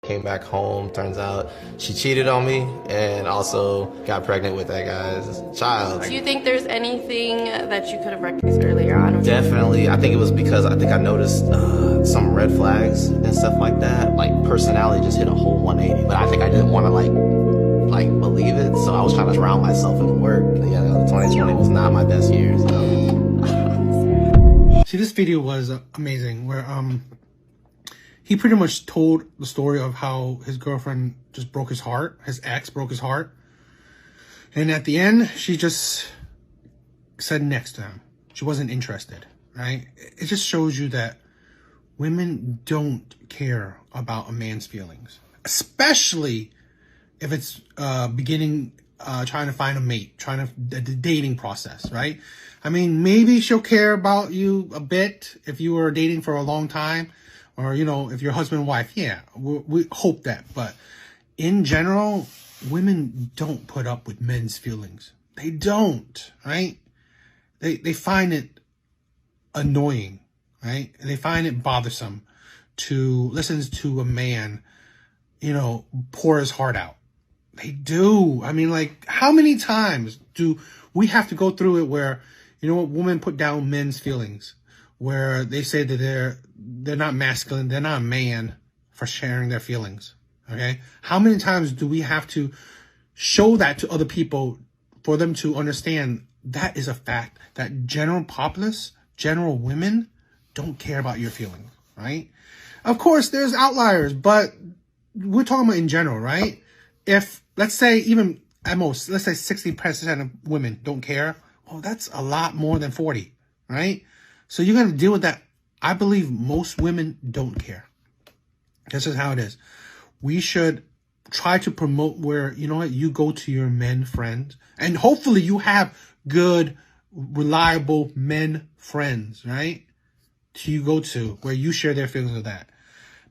Came back home, turns out she cheated on me and also got pregnant with that guy's child. Do you think there's anything that you could have recognized earlier on? Definitely. I think it was because I noticed some red flags and stuff like that. Like personality just hit a whole 180, but I think I didn't want to like believe it, so I was trying to drown myself in work. Yeah, 2020 was not my best year. So. See, this video was amazing where he pretty much told the story of how his girlfriend just broke his heart. His ex broke his heart. And at the end, she just said next to him. She wasn't interested, right? It just shows you that women don't care about a man's feelings. Especially if it's trying to find a mate, the dating process, right? I mean, maybe she'll care about you a bit if you were dating for a long time. Or, you know, if you're husband and wife, yeah, we hope that. But in general, women don't put up with men's feelings. They don't, right? They find it annoying, right? And they find it bothersome to listen to a man, you know, pour his heart out. They do. I mean, like, how many times do we have to go through it where, you know what, women put down men's feelings? Where they say that they're not masculine, they're not a man for sharing their feelings, okay? How many times do we have to show that to other people for them to understand that is a fact, that general populace, general women don't care about your feelings, right? Of course, there's outliers, but we're talking about in general, right? If, let's say, even at most, let's say 60% of women don't care, well, that's a lot more than 40, right? So you're going to deal with that. I believe most women don't care. This is how it is. We should try to promote where, you know what, you go to your men friends. And hopefully you have good, reliable men friends, right? You go to where you share their feelings with that.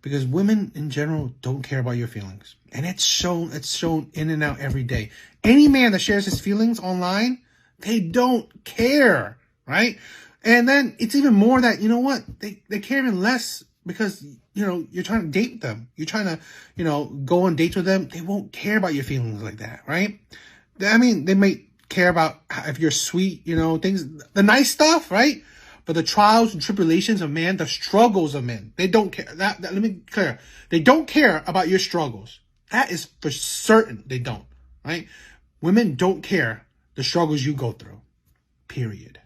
Because women in general don't care about your feelings. And it's shown in and out every day. Any man that shares his feelings online, they don't care, right? And then it's even more that, you know what, they care even less because, you know, you're trying to date them. You're trying to, you know, go on dates with them. They won't care about your feelings like that, right? I mean, they may care about if you're sweet, you know, things, the nice stuff, right? But the trials and tribulations of man, the struggles of men, they don't care. That let me be clear. They don't care about your struggles. That is for certain they don't, right? Women don't care the struggles you go through, period.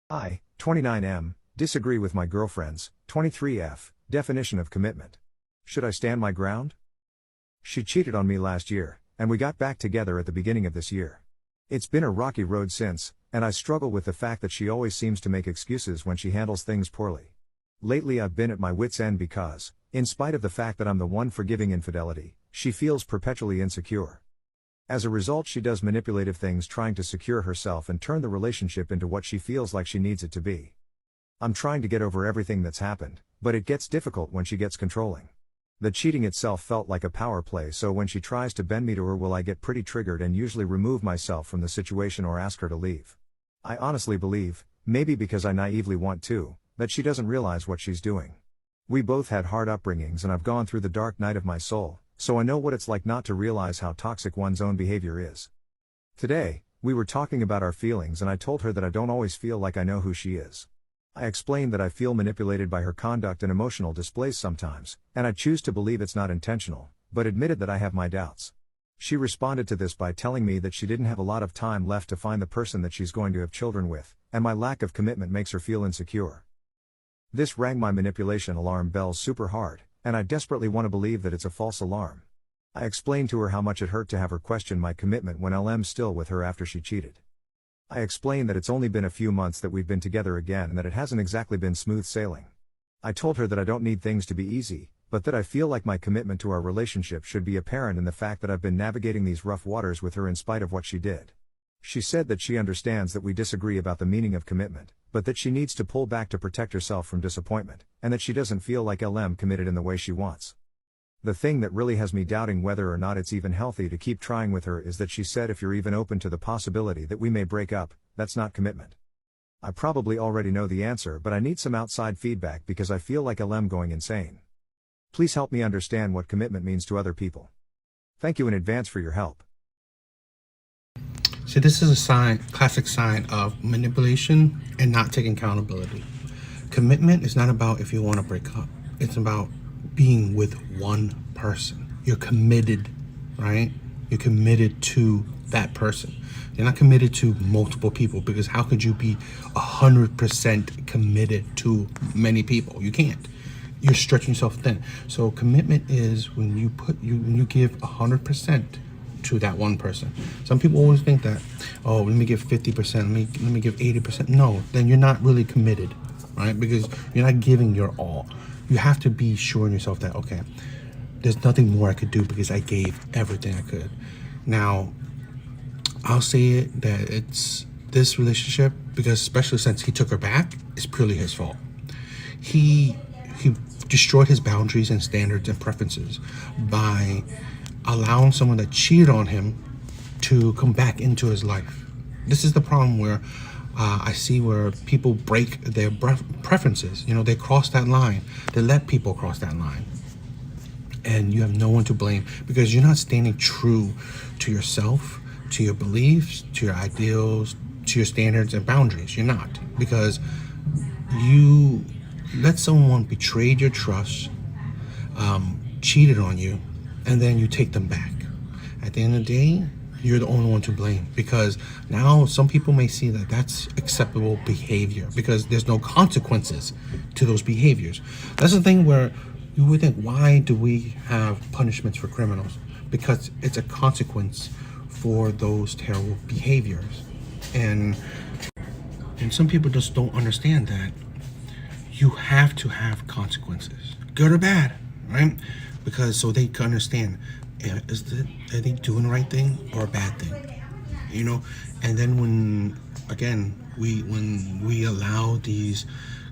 I, 29M, disagree with my girlfriend's, 23F, definition of commitment. Should I stand my ground? She cheated on me last year, and we got back together at the beginning of this year. It's been a rocky road since, and I struggle with the fact that she always seems to make excuses when she handles things poorly. Lately I've been at my wit's end because, in spite of the fact that I'm the one forgiving infidelity, she feels perpetually insecure. As a result, she does manipulative things trying to secure herself and turn the relationship into what she feels like she needs it to be. I'm trying to get over everything that's happened, but it gets difficult when she gets controlling. The cheating itself felt like a power play, so when she tries to bend me to her will, I get pretty triggered and usually remove myself from the situation or ask her to leave. I honestly believe, maybe because I naively want to, that she doesn't realize what she's doing. We both had hard upbringings and I've gone through the dark night of my soul, so I know what it's like not to realize how toxic one's own behavior is. Today, we were talking about our feelings and I told her that I don't always feel like I know who she is. I explained that I feel manipulated by her conduct and emotional displays sometimes, and I choose to believe it's not intentional, but admitted that I have my doubts. She responded to this by telling me that she didn't have a lot of time left to find the person that she's going to have children with, and my lack of commitment makes her feel insecure. This rang my manipulation alarm bells super hard, and I desperately want to believe that it's a false alarm. I explained to her how much it hurt to have her question my commitment when I'm still with her after she cheated. I explained that it's only been a few months that we've been together again and that it hasn't exactly been smooth sailing. I told her that I don't need things to be easy, but that I feel like my commitment to our relationship should be apparent in the fact that I've been navigating these rough waters with her in spite of what she did. She said that she understands that we disagree about the meaning of commitment, but that she needs to pull back to protect herself from disappointment, and that she doesn't feel like committed in the way she wants. The thing that really has me doubting whether or not it's even healthy to keep trying with her is that she said if you're even open to the possibility that we may break up, that's not commitment. I probably already know the answer, but I need some outside feedback because I feel like I'm going insane. Please help me understand what commitment means to other people. Thank you in advance for your help. So this is a sign, classic sign of manipulation and not taking accountability. Commitment is not about if you want to break up. It's about being with one person. You're committed, right? You're committed to that person. You're not committed to multiple people, because how could you be 100% committed to many people? You can't. You're stretching yourself thin. So commitment is when you give 100% to that one person. Some people always think that, oh, let me give 50%, let me give 80%. No, then you're not really committed, right? Because you're not giving your all. You have to be sure in yourself that, okay, there's nothing more I could do because I gave everything I could. Now, I'll say it that it's this relationship, because especially since he took her back, it's purely his fault. He destroyed his boundaries and standards and preferences by allowing someone that cheated on him to come back into his life. This is the problem where I see where people break their preferences. You know, they cross that line. They let people cross that line. And you have no one to blame, because you're not standing true to yourself, to your beliefs, to your ideals, to your standards and boundaries. You're not, because you let someone betray your trust, cheated on you, and then you take them back. At the end of the day, you're the only one to blame, because now some people may see that that's acceptable behavior because there's no consequences to those behaviors. That's the thing where you would think, why do we have punishments for criminals? Because it's a consequence for those terrible behaviors. And some people just don't understand that you have to have consequences, good or bad, right? Because so they can understand, are they doing the right thing or a bad thing? You know, and then when we allow these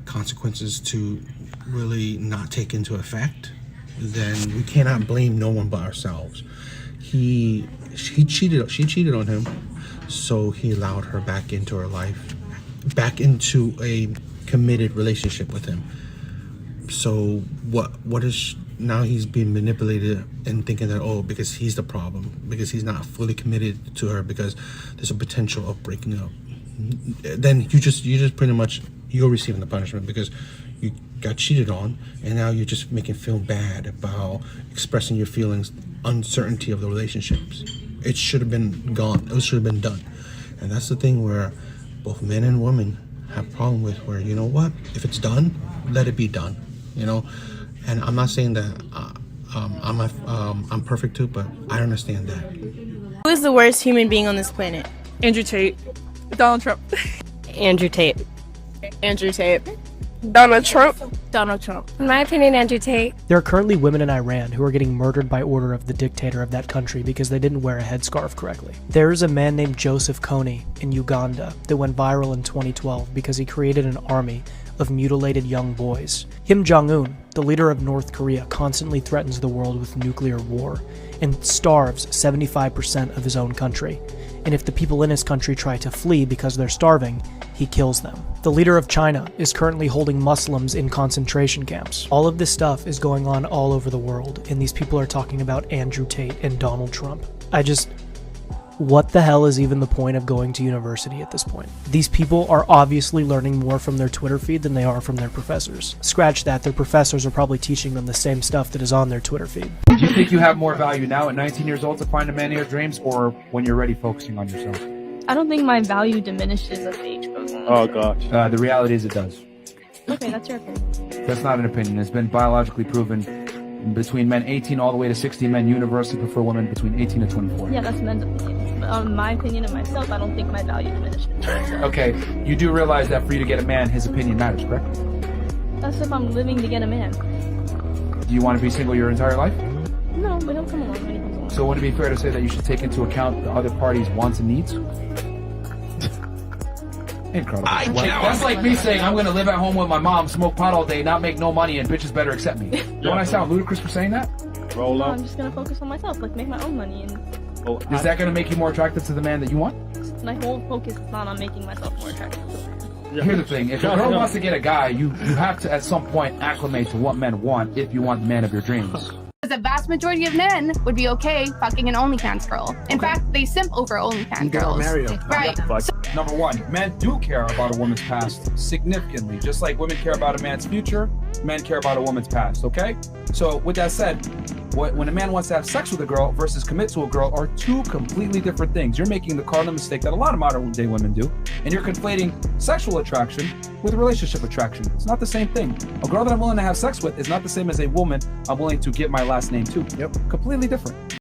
consequences to really not take into effect, then we cannot blame no one but ourselves. She cheated on him, so he allowed her back into her life, back into a committed relationship with him. So what is now he's being manipulated and thinking that, oh, because he's the problem, because he's not fully committed to her, because there's a potential of breaking up. Then you just pretty much, you're receiving the punishment because you got cheated on, and now you're just making feel bad about expressing your feelings, uncertainty of the relationships. It should have been gone. It should have been done. And that's the thing where both men and women have a problem with, where, you know what, if it's done, let it be done, you know. And I'm not saying that I'm perfect too, but I understand that. Who is the worst human being on this planet? Andrew Tate. Donald Trump. Andrew Tate. Andrew Tate. Donald Trump. Donald Trump. In my opinion, Andrew Tate. There are currently women in Iran who are getting murdered by order of the dictator of that country because they didn't wear a headscarf correctly. There is a man named Joseph Kony in Uganda that went viral in 2012 because he created an army of mutilated young boys. Kim Jong-un, the leader of North Korea, constantly threatens the world with nuclear war and starves 75% of his own country. And if the people in his country try to flee because they're starving, he kills them. The leader of China is currently holding Muslims in concentration camps. All of this stuff is going on all over the world, and these people are talking about Andrew Tate and Donald Trump. What the hell is even the point of going to university at this point? These people are obviously learning more from their Twitter feed than they are from their professors. Scratch that, their professors are probably teaching them the same stuff that is on their Twitter feed. Do you think you have more value now at 19 years old to find a man of your dreams, or when you're ready focusing on yourself? I don't think my value diminishes as age goes on. Oh gosh. The reality is it does. Okay, that's your opinion. That's not an opinion. It's been biologically proven. Between men 18 all the way to 60, men universally prefer women between 18 to 24. Yeah, that's men's opinion. But on my opinion of myself, I don't think my value diminishes. Okay, you do realize that for you to get a man, his opinion matters, correct? That's if I'm living to get a man. Do you want to be single your entire life? No, but he'll come along when he comes along. So would it be fair to say that you should take into account the other party's wants and needs? Incredible. That's like me saying I'm going to live at home with my mom, smoke pot all day, not make no money, and bitches better accept me. Don't I sound ludicrous for saying that? No, I'm just going to focus on myself, like make my own money. And is that going to make you more attractive to the man that you want? my whole focus is not on making myself more attractive to the man. Here's the thing: if a girl wants to get a guy, you have to at some point acclimate to what men want if you want the man of your dreams. The vast majority of men would be okay fucking an OnlyFans girl. In fact, they simp over OnlyFans girls. Right. Number one, men do care about a woman's past significantly. Just like women care about a man's future, men care about a woman's past, okay? So with that said, when a man wants to have sex with a girl versus commit to a girl are two completely different things. You're making the cardinal mistake that a lot of modern day women do, and you're conflating sexual attraction with relationship attraction. It's not the same thing. A girl that I'm willing to have sex with is not the same as a woman I'm willing to give my last name to. Completely different.